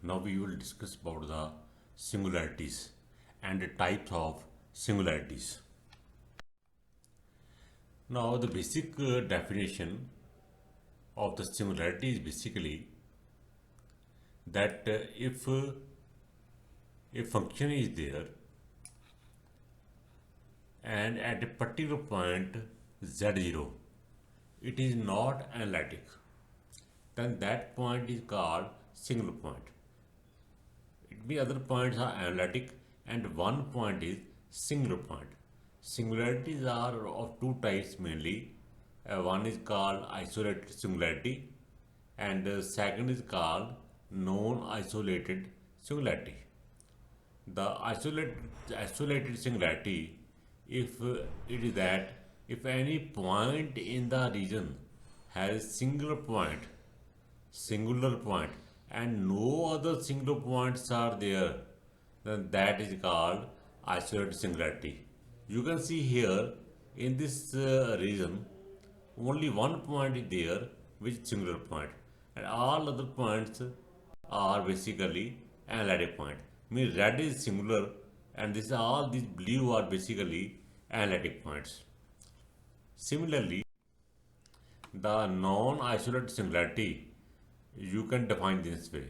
Now we will discuss about the singularities and the types of singularities. Now the basic definition of the singularity is basically that if a function is there and at a particular point z0 it is not analytic, then that point is called singular point. It means other points are analytic and one point is singular point. Singularities are of two types mainly. One is called isolated singularity and second is called non-isolated singularity. The isolated singularity, if it is that if any point in the region has singular point, and no other singular points are there, then that is called isolated singularity. You can see here in this region only one point is there which is singular point, and all other points are basically analytic point. Means red is singular and this all these blue are basically analytic points. Similarly, the non-isolated singularity you can define this way.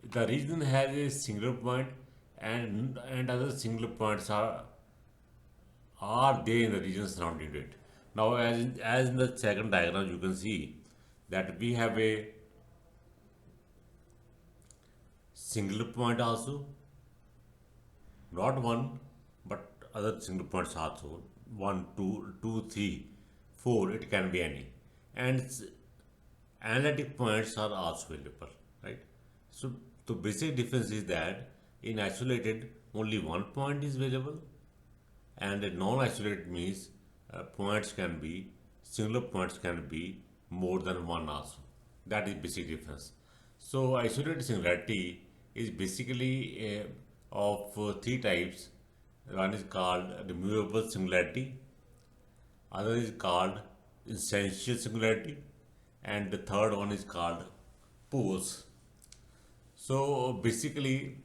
The region has a singular point and other singular points are there in the region surrounding it. Now, as in the second diagram, you can see that we have a singular point also, not one, but other single points also. One, two, three, four. It can be any, and analytic points are also available, right? So the basic difference is that in isolated only one point is available, and a non-isolated means points can be singular points can be more than one also. That is basic difference. So isolated singularity is basically of three types. One is called removable singularity, other is called essential singularity, and the third one is called pose. So basically,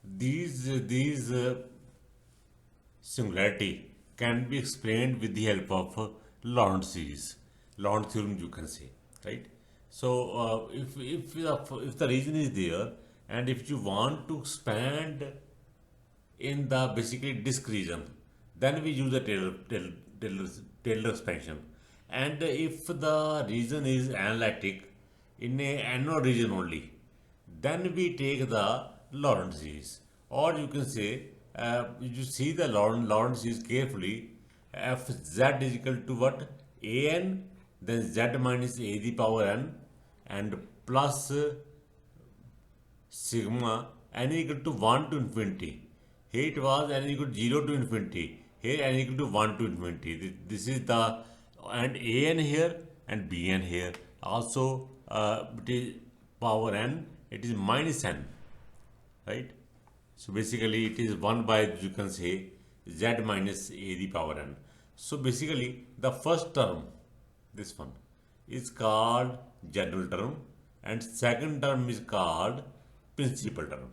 these singularity can be explained with the help of Lorentz series, Lorentz theorem, you can say, right? So if the region is there, and if you want to expand in the basically disk region, then we use the Taylor expansion. And if the region is analytic in a anode region only, then we take the Lorentz series. Or you can say, you see the Lorentz series carefully, fz is equal to what? An, then z minus a the power n, and plus sigma n equal to 1 to infinity. Here it was n equal to 0 to infinity. Here n equal to 1 to infinity. This is the, and an here and bn here. Also, it is power n, it is minus n, right? So basically it is 1 by, you can say, z minus a the power n. So basically the first term, this one, is called general term, and second term is called principal term.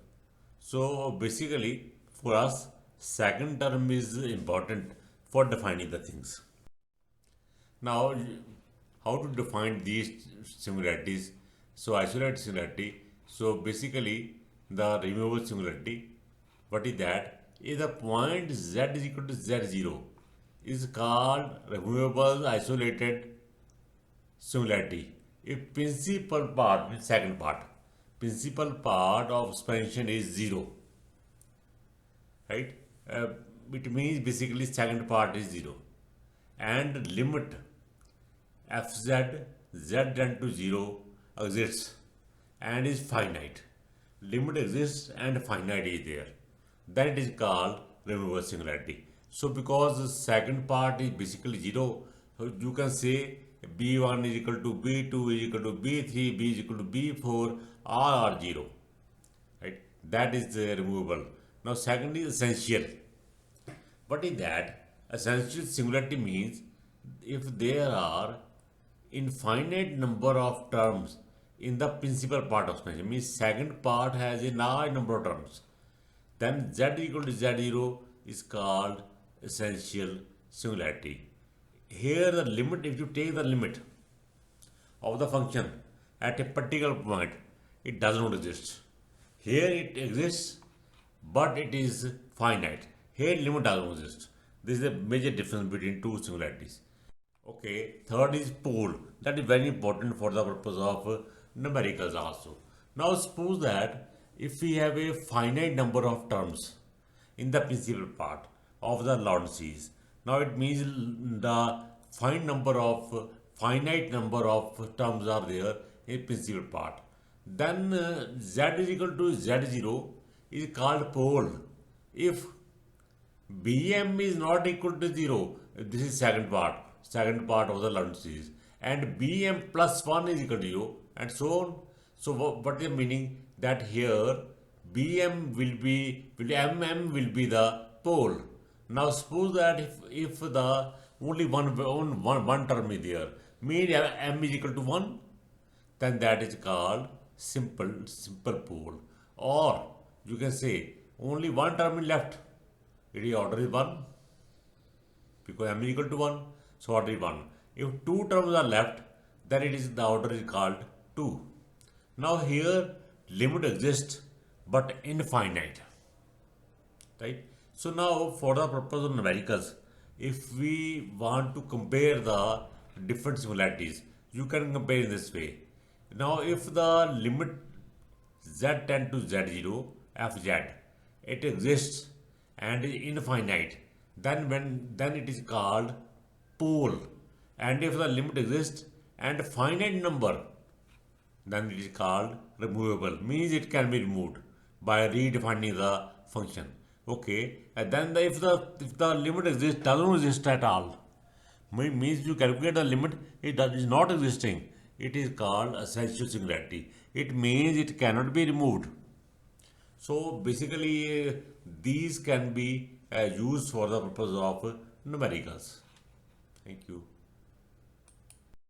So basically for us, second term is important for defining the things. Now, how to define these singularities? So isolated singularity. So basically the removable singularity, what is that? Is the point z is equal to z0 is called removable isolated singularity. If principal part means second part, principal part of expansion is 0, right? It means basically second part is 0, and limit fz z tend to 0 exists and is finite. Limit exists and finite is there. Then it is called removable singularity. So because the second part is basically 0, so you can say b1 is equal to b2 is equal to b3, b is equal to b4, all are 0, right? That is removable. Now second is essential. What is that? Essential singularity means if there are infinite number of terms in the principal part of expansion. Means second part has a large number of terms. Then z equal to z0 is called essential singularity. Here the limit, if you take the limit of the function at a particular point, it does not exist. Here it exists, but it is finite. Here limit does not exist. This is a major difference between two singularities. Okay, third is pole. That is very important for the purpose of numericals also. Now suppose that if we have a finite number of terms in the principal part of the Laurent series, now it means the finite number of terms are there in principal part. Then z is equal to z0 is called pole. If Bm is not equal to 0, this is second part of the Laurent series, and Bm plus 1 is equal to 0, and so on. So what is the meaning? That here Bm will be, mm will be the pole. Now suppose that if the only one term is there, mean m is equal to 1, then that is called simple pole. Or you can say only one term is left, its order is 1, because m is equal to 1, so order is 1. If two terms are left, then the order is called 2. Now here limit exists but infinite, right? So now for the purpose of numericals, if we want to compare the different similarities, you can compare in this way. Now if the limit z tend to z0 fz, it exists and is infinite, then it is called pole. And if the limit exists and finite number, then it is called removable. Means it can be removed by redefining the function. Okay, and then if the limit exists, doesn't exist at all, means you calculate the limit, it is not existing. It is called essential singularity. It means it cannot be removed. So basically, these can be used for the purpose of numericals. Thank you.